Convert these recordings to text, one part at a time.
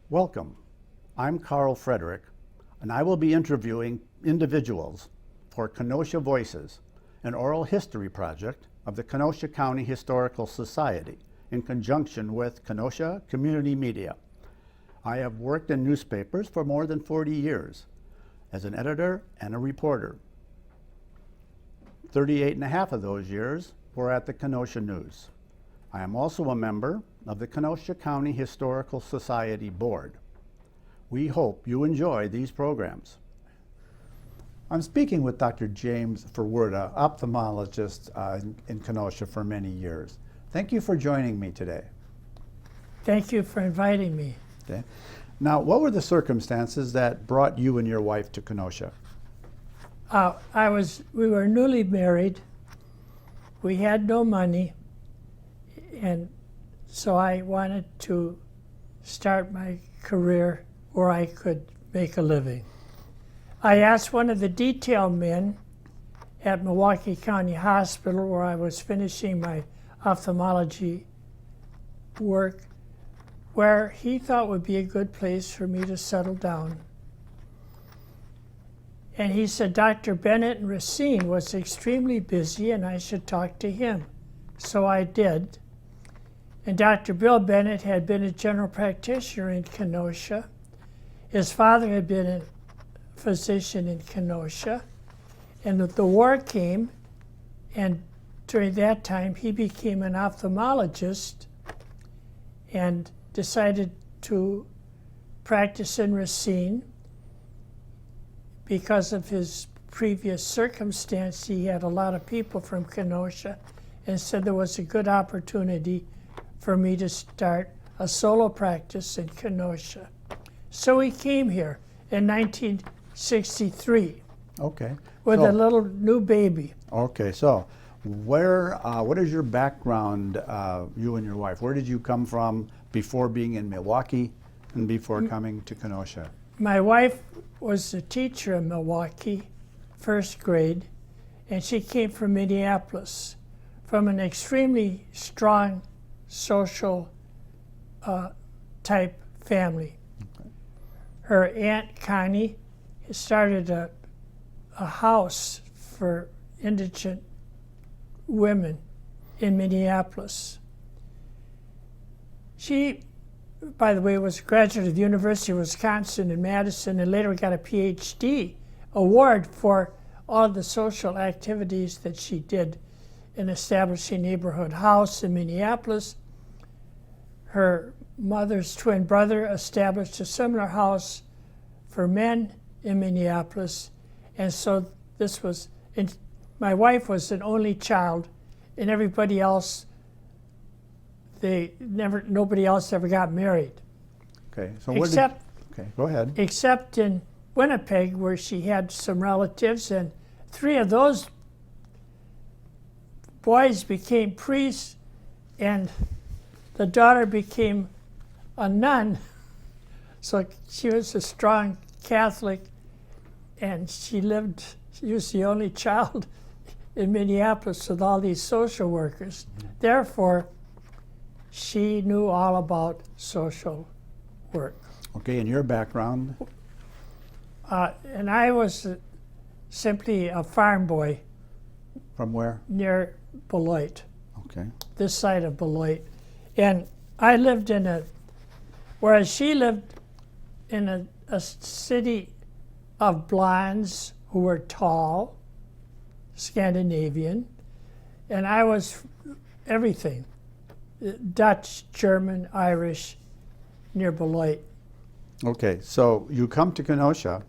Welcome. I'm Carl Frederick, and I will be interviewing individuals for Kenosha Voices, an oral history project of the Kenosha County Historical Society in conjunction with Kenosha Community Media. I have worked in newspapers for more than 40 years as an editor and a reporter. 38 and a half of those years were at the Kenosha News. I am also a member of the Kenosha County Historical Society Board. We hope you enjoy these programs. I'm speaking with Dr. James Ferwerda, ophthalmologist in Kenosha for many years. Thank you for joining me today. Thank you for inviting me. Okay. Now, what were the circumstances that brought you and your wife to Kenosha? We were newly married. We had no money, and so I wanted to start my career where I could make a living. I asked one of the detail men at Milwaukee County Hospital, where I was finishing my ophthalmology work, where he thought would be a good place for me to settle down. And he said Dr. Bennett in Racine was extremely busy and I should talk to him. So I did. And Dr. Bill Bennett had been a general practitioner in Kenosha. His father had been a physician in Kenosha. And the war came, and during that time he became an ophthalmologist and decided to practice in Racine. Because of his previous circumstance, he had a lot of people from Kenosha and said there was a good opportunity for me to start a solo practice in Kenosha. So he came here in 1963. Okay. With a little new baby. Okay, so what is your background, you and your wife? Where did you come from before being in Milwaukee and before coming to Kenosha? My wife was a teacher in Milwaukee, first grade, and she came from Minneapolis, from an extremely strong social type family. Okay. Her Aunt Connie started a house for indigent women in Minneapolis. She, by the way, was a graduate of the University of Wisconsin in Madison and later got a PhD award for all the social activities that she did in establishing Neighborhood House in Minneapolis. Her mother's twin brother established a similar house for men in Minneapolis. And so my wife was an only child, and everybody else, nobody else ever got married. Okay, so okay, go ahead. Except in Winnipeg, where she had some relatives, and 3 of those boys became priests, and the daughter became a nun. So she was a strong Catholic, and she was the only child in Minneapolis with all these social workers. Therefore, she knew all about social work. Okay, and your background? And I was simply a farm boy. From where? Near Beloit. Okay. This side of Beloit. And I lived whereas she lived in a city of blondes who were tall, Scandinavian, and I was everything. Dutch, German, Irish, near Beloit. Okay, so you come to Kenosha,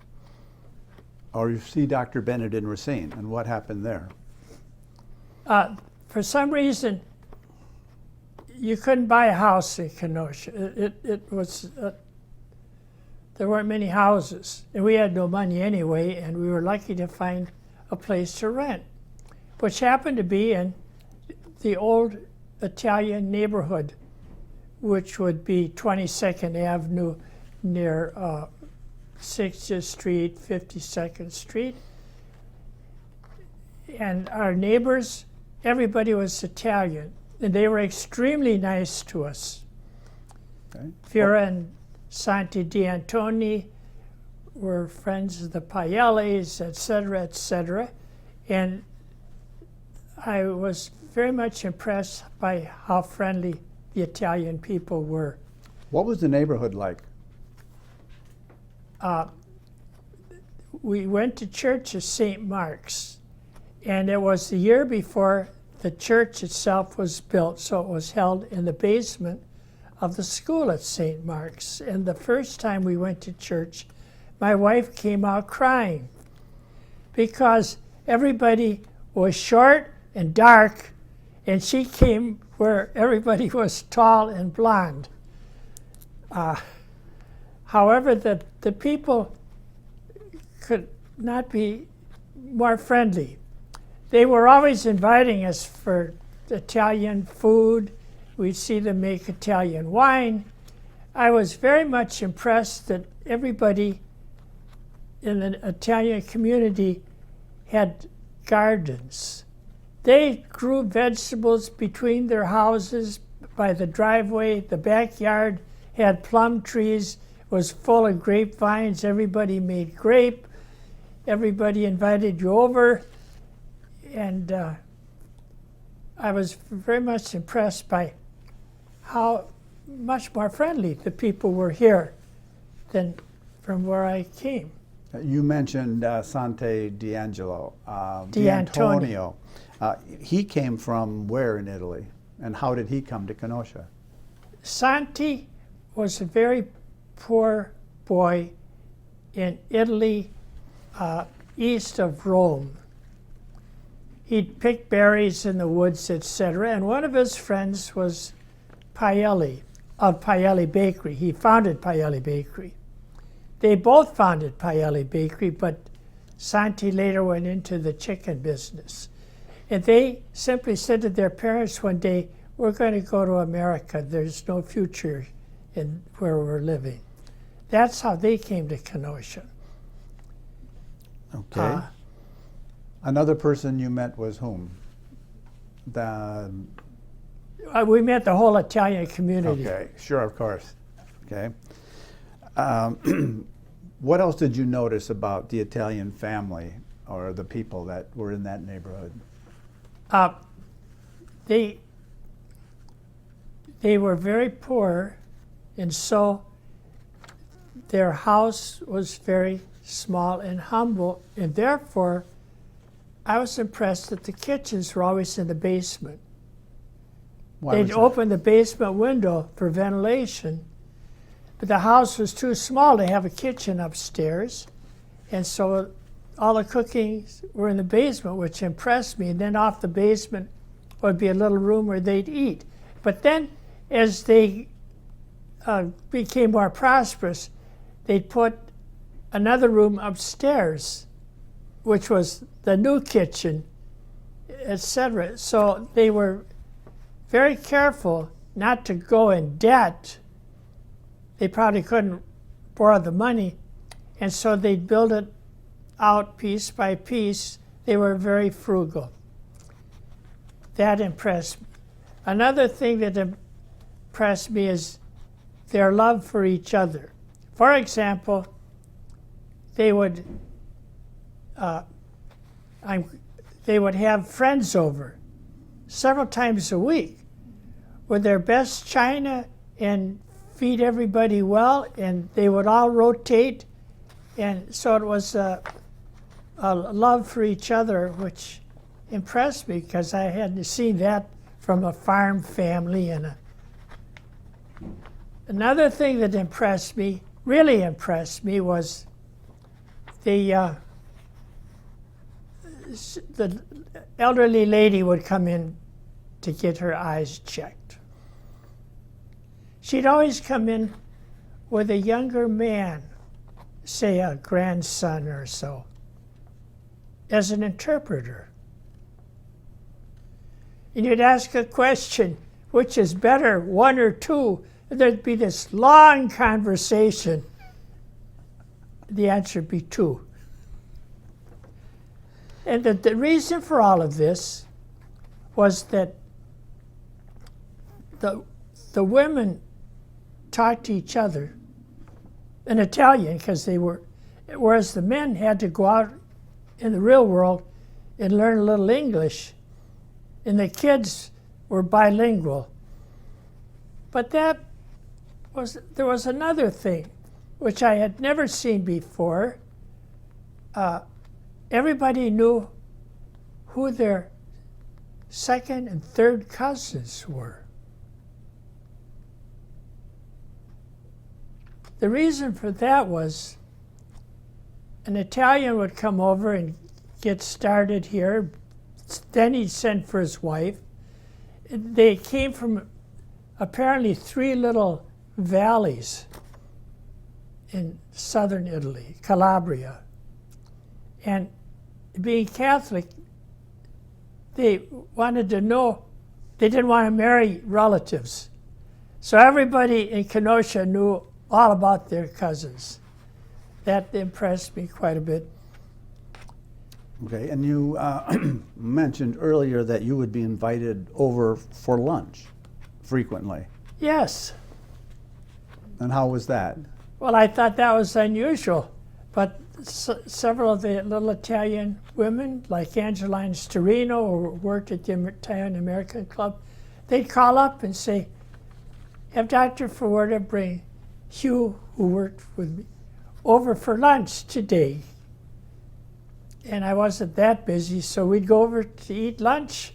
or you see Dr. Bennett in Racine, and what happened there? For some reason, you couldn't buy a house in Kenosha. There weren't many houses, and we had no money anyway, and we were lucky to find a place to rent, which happened to be in the old Italian neighborhood, which would be 22nd Avenue near 6th Street, 52nd Street. And our neighbors, everybody was Italian, and they were extremely nice to us. Okay. Vera and Santi D'Antoni were friends of the Paellis, etc., etc. And I was very much impressed by how friendly the Italian people were. What was the neighborhood like? We went to church at St. Mark's, and it was the year before the church itself was built, so it was held in the basement of the school at St. Mark's. And the first time we went to church, my wife came out crying because everybody was short and dark, and she came where everybody was tall and blonde. However, the people could not be more friendly. They were always inviting us for Italian food. We'd see them make Italian wine. I was very much impressed that everybody in the Italian community had gardens. They grew vegetables between their houses, by the driveway. The backyard had plum trees, was full of grapevines. Everybody made grape. Everybody invited you over. And I was very much impressed by how much more friendly the people were here than from where I came. You mentioned Sante D'Angelo. D'Antonio. He came from where in Italy, and how did he come to Kenosha? Santi was a very poor boy in Italy, east of Rome. He'd pick berries in the woods, etc. And one of his friends was Paelli, of Paelli Bakery. He founded Paelli Bakery. They both founded Paelli Bakery, but Santi later went into the chicken business. And they simply said to their parents one day, "We're going to go to America. There's no future in where we're living." That's how they came to Kenosha. Okay. Another person you met was whom? We met the whole Italian community. Okay, sure, of course. Okay. What else did you notice about the Italian family or the people that were in that neighborhood? They were very poor, and so their house was very small and humble, and therefore I was impressed that the kitchens were always in the basement. They'd open the basement window for ventilation, but the house was too small to have a kitchen upstairs, and so all the cooking were in the basement, which impressed me. And then off the basement would be a little room where they'd eat. But then as they became more prosperous, they'd put another room upstairs, which was the new kitchen, etc. So they were very careful not to go in debt. They probably couldn't borrow the money, and so they'd build it out piece by piece. They were very frugal. That impressed me. Another thing that impressed me is their love for each other. For example, they would have friends over several times a week with their best china and feed everybody well, and they would all rotate. And so it was a love for each other, which impressed me because I hadn't seen that from a farm family. Another thing that impressed me, really impressed me, was the elderly lady would come in to get her eyes checked. She'd always come in with a younger man, say a grandson or so, as an interpreter. And you'd ask a question, which is better, one or two? And there'd be this long conversation. The answer would be two. And the reason for all of this was that the women talked to each other an Italian, because they were, whereas the men had to go out in the real world and learn a little English, and the kids were bilingual. But there was another thing, which I had never seen before. Everybody knew who their second and third cousins were. The reason for that was an Italian would come over and get started here, then he'd send for his wife. They came from apparently 3 little valleys in southern Italy, Calabria. And being Catholic, they wanted to know, they didn't want to marry relatives. So everybody in Kenosha knew all about their cousins. That impressed me quite a bit. Okay, and you mentioned earlier that you would be invited over for lunch frequently. Yes. And how was that? Well, I thought that was unusual, but several of the little Italian women, like Angeline Storino, who worked at the Italian American Club, they'd call up and say, have Dr. Ferwerda bring Hugh, who worked with me, over for lunch today. And I wasn't that busy, so we'd go over to eat lunch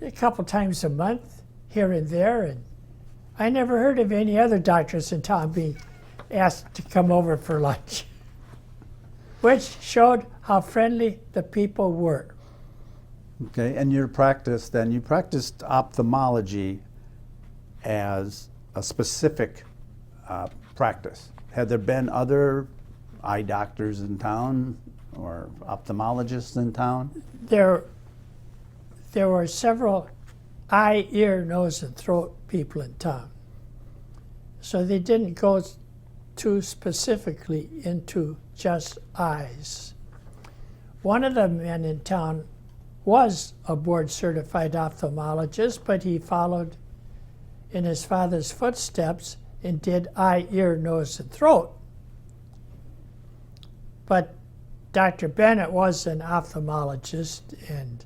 a couple times a month, here and there. And I never heard of any other doctors in town being asked to come over for lunch, which showed how friendly the people were. Okay, and your practice then, you practiced ophthalmology as a specific practice. Had there been other eye doctors in town or ophthalmologists in town? There were several eye, ear, nose, and throat people in town. So they didn't go too specifically into just eyes. One of the men in town was a board-certified ophthalmologist, but he followed in his father's footsteps and did eye, ear, nose, and throat. But Dr. Bennett was an ophthalmologist, and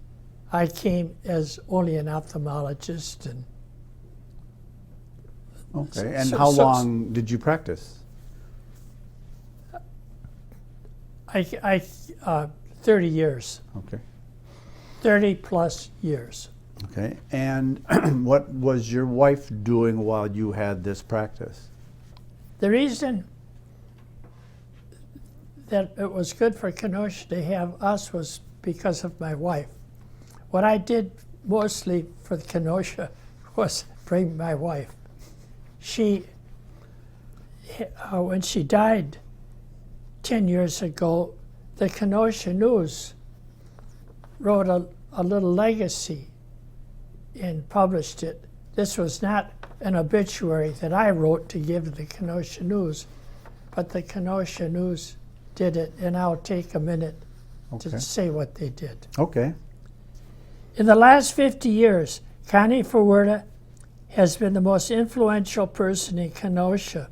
I came as only an ophthalmologist. And okay, and how long did you practice? 30 years. Okay. 30 plus years. Okay, and what was your wife doing while you had this practice? The reason that it was good for Kenosha to have us was because of my wife. What I did mostly for Kenosha was bring my wife. She, when she died 10 years ago, the Kenosha News wrote a little legacy and published it. This was not an obituary that I wrote to give to the Kenosha News, but the Kenosha News did it, and I'll take a minute to say what they did. Okay. In the last 50 years, Connie Ferwerda has been the most influential person in Kenosha.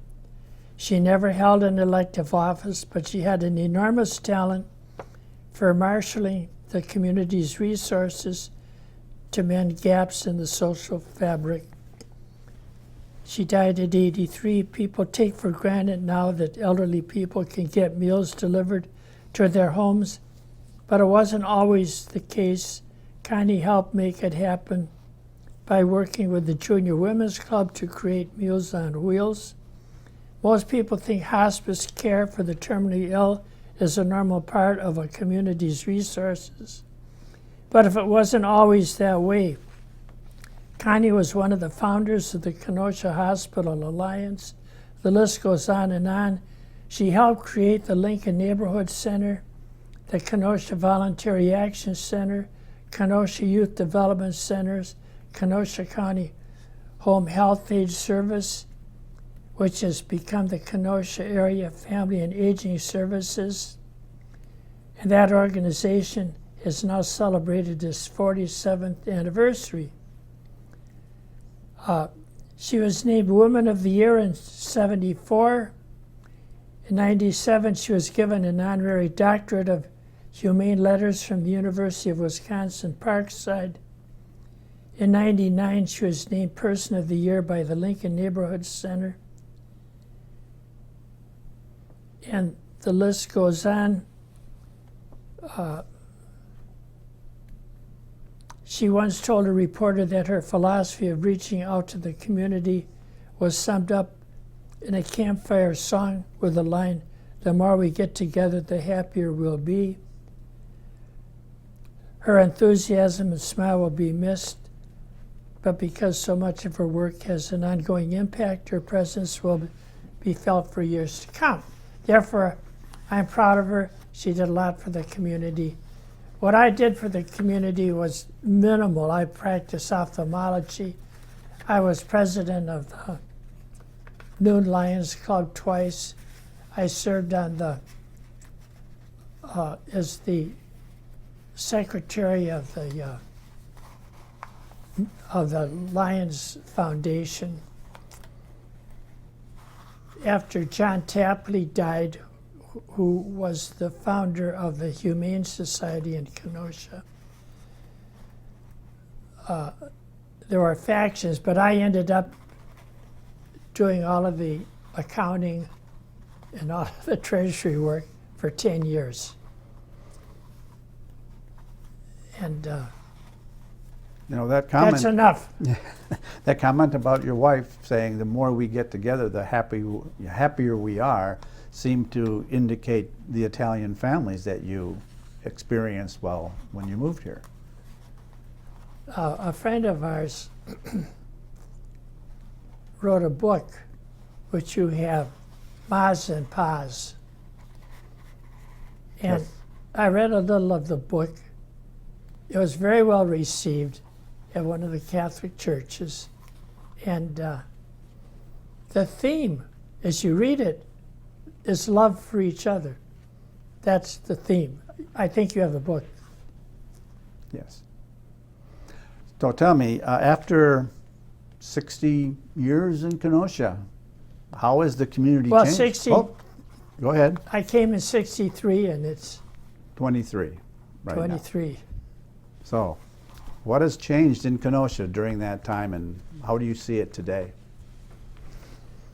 She never held an elective office, but she had an enormous talent for marshaling the community's resources to mend gaps in the social fabric. She died at 83. People take for granted now that elderly people can get meals delivered to their homes, but it wasn't always the case. Connie helped make it happen by working with the Junior Women's Club to create Meals on Wheels. Most people think hospice care for the terminally ill is a normal part of a community's resources. But if it wasn't always that way, Connie was one of the founders of the Kenosha Hospital Alliance. The list goes on and on. She helped create the Lincoln Neighborhood Center, the Kenosha Voluntary Action Center, Kenosha Youth Development Centers, Kenosha County Home Health Aid Service, which has become the Kenosha Area Family and Aging Services. And that organization has now celebrated its 47th anniversary. She was named Woman of the Year in '74. In 97, she was given an honorary doctorate of humane letters from the University of Wisconsin Parkside. In 99, she was named Person of the Year by the Lincoln Neighborhood Center. And the list goes on. She once told a reporter that her philosophy of reaching out to the community was summed up in a campfire song with the line, "The more we get together, the happier we'll be." Her enthusiasm and smile will be missed, but because so much of her work has an ongoing impact, her presence will be felt for years to come. Therefore, I'm proud of her. She did a lot for the community. What I did for the community was minimal. I practiced ophthalmology. I was president of the Noon Lions Club twice. I served on the as the secretary of the Lions Foundation. After John Tapley died, who was the founder of the Humane Society in Kenosha, there were factions, but I ended up doing all of the accounting and all of the treasury work for 10 years. And You know, that comment, that's enough. that comment about your wife saying the more we get together, the happier we are, seemed to indicate the Italian families that you experienced when you moved here. A friend of ours wrote a book, which you have, Mas and Paz. And Yes. I read a little of the book. It was very well received at one of the Catholic churches. And the theme, as you read it, is love for each other. That's the theme. I think you have the book. Yes. So tell me, after 60 years in Kenosha, how has the community Well, changed? 60 Oh, go ahead. I came in 63 and it's 23 right now. 23. So what has changed in Kenosha during that time, and how do you see it today?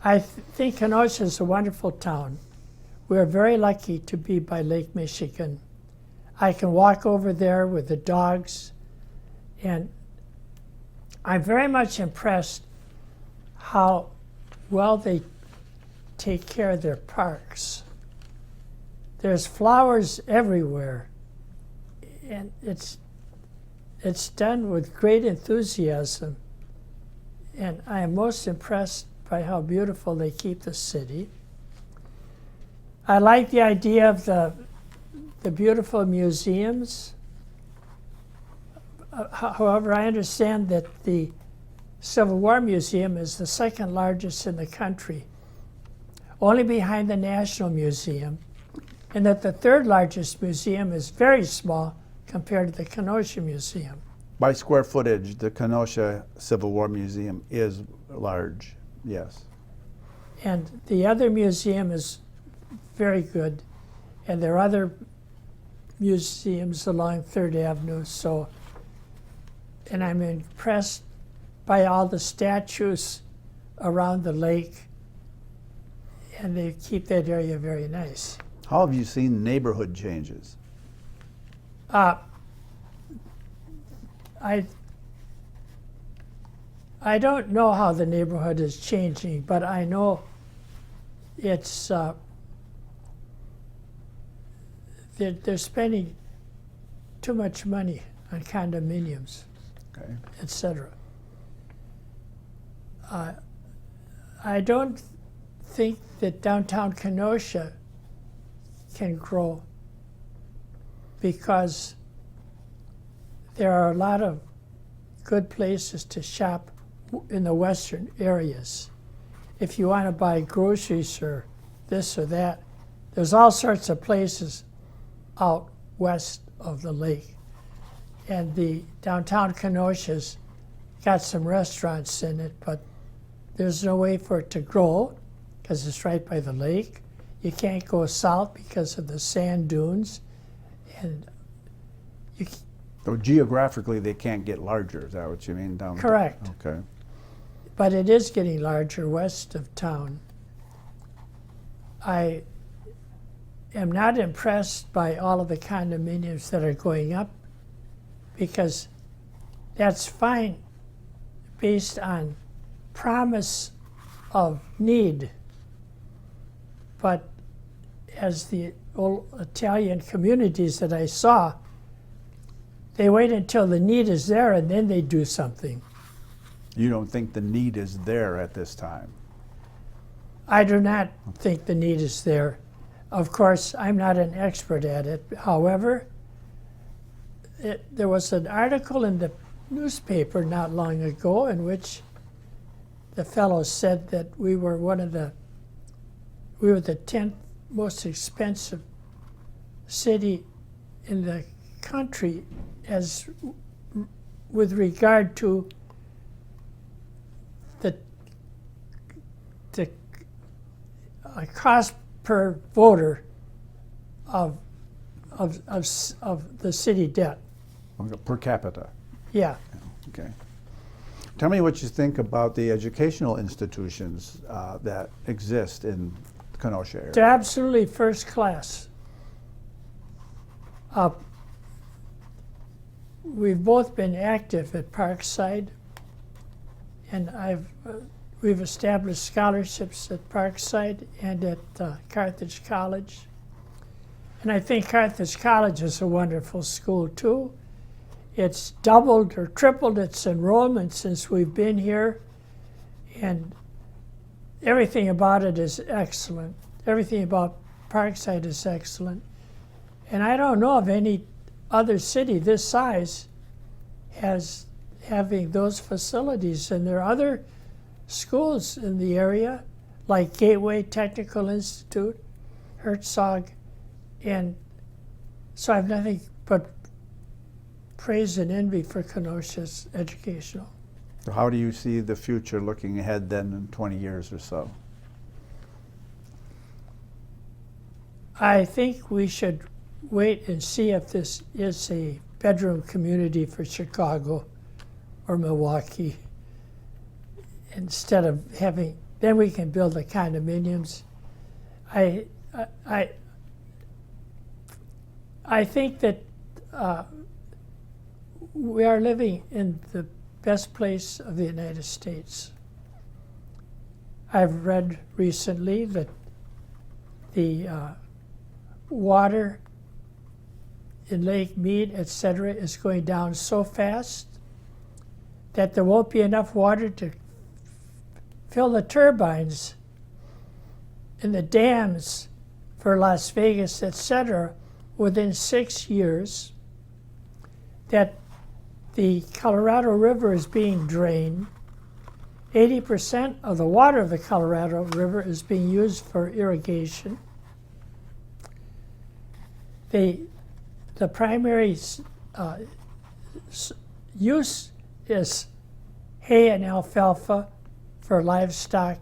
I think Kenosha is a wonderful town. We're very lucky to be by Lake Michigan. I can walk over there with the dogs, and I'm very much impressed how well they take care of their parks. There's flowers everywhere, and it's done with great enthusiasm, and I am most impressed by how beautiful they keep the city. I like the idea of the beautiful museums. However, I understand that the Civil War Museum is the second largest in the country, only behind the National Museum, and that the third largest museum is very small compared to the Kenosha Museum. By square footage, the Kenosha Civil War Museum is large, yes. And the other museum is very good, and there are other museums along 3rd Avenue, and I'm impressed by all the statues around the lake, and they keep that area very nice. How have you seen neighborhood changes? I don't know how the neighborhood is changing, but I know it's they're spending too much money on condominiums, Okay. etc. I don't think that downtown Kenosha can grow because there are a lot of good places to shop in the western areas. If you want to buy groceries or this or that, there's all sorts of places out west of the lake. And the downtown Kenosha's got some restaurants in it, but there's no way for it to grow because it's right by the lake. You can't go south because of the sand dunes, and you So geographically, they can't get larger. Is that what you mean? Down correct. Okay. But it is getting larger west of town. I am not impressed by all of the condominiums that are going up, because that's fine based on promise of need. But as the old Italian communities that I saw, they wait until the need is there and then they do something. You don't think the need is there at this time? I do not think the need is there. Of course, I'm not an expert at it. However, there was an article in the newspaper not long ago in which the fellow said that we were the 10th most expensive city in the country as with regard to the cost per voter of the city debt. Per capita? Yeah. Okay. Tell me what you think about the educational institutions that exist in the Kenosha area. They're absolutely first class. We've both been active at Parkside, and we've established scholarships at Parkside and at Carthage College. And I think Carthage College is a wonderful school too. It's doubled or tripled its enrollment since we've been here, and everything about it is excellent. Everything about Parkside is excellent. And I don't know of any other city this size having those facilities. And there are other schools in the area, like Gateway Technical Institute, Herzog, and so I have nothing but praise and envy for Kenosha's educational. So how do you see the future looking ahead then in 20 years or so? I think we should wait and see if this is a bedroom community for Chicago or Milwaukee. Instead of having, then we can build the condominiums. I think that we are living in the best place of the United States. I've read recently that the water in Lake Mead, etc., is going down so fast that there won't be enough water to fill the turbines in the dams for Las Vegas, etc., within 6 years, that the Colorado River is being drained. 80% of the water of the Colorado River is being used for irrigation. The primary use is hay and alfalfa for livestock.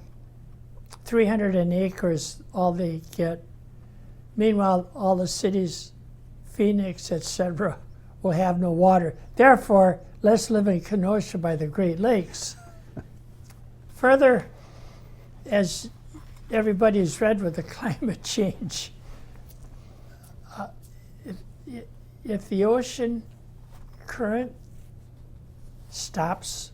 300 an acre is all they get. Meanwhile, all the cities, Phoenix, etc., will have no water. Therefore, let's live in Kenosha by the Great Lakes. Further, as everybody's read with the climate change, if the ocean current stops,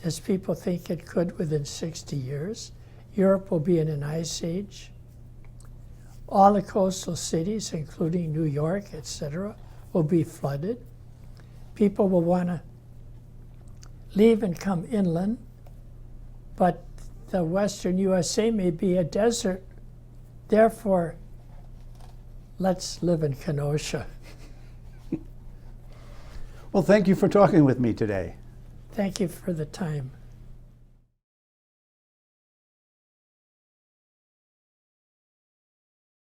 as people think it could within 60 years, Europe will be in an ice age. All the coastal cities, including New York, etc., will be flooded. People will want to leave and come inland, but the western USA may be a desert. Therefore, let's live in Kenosha. Well, thank you for talking with me today. Thank you for the time.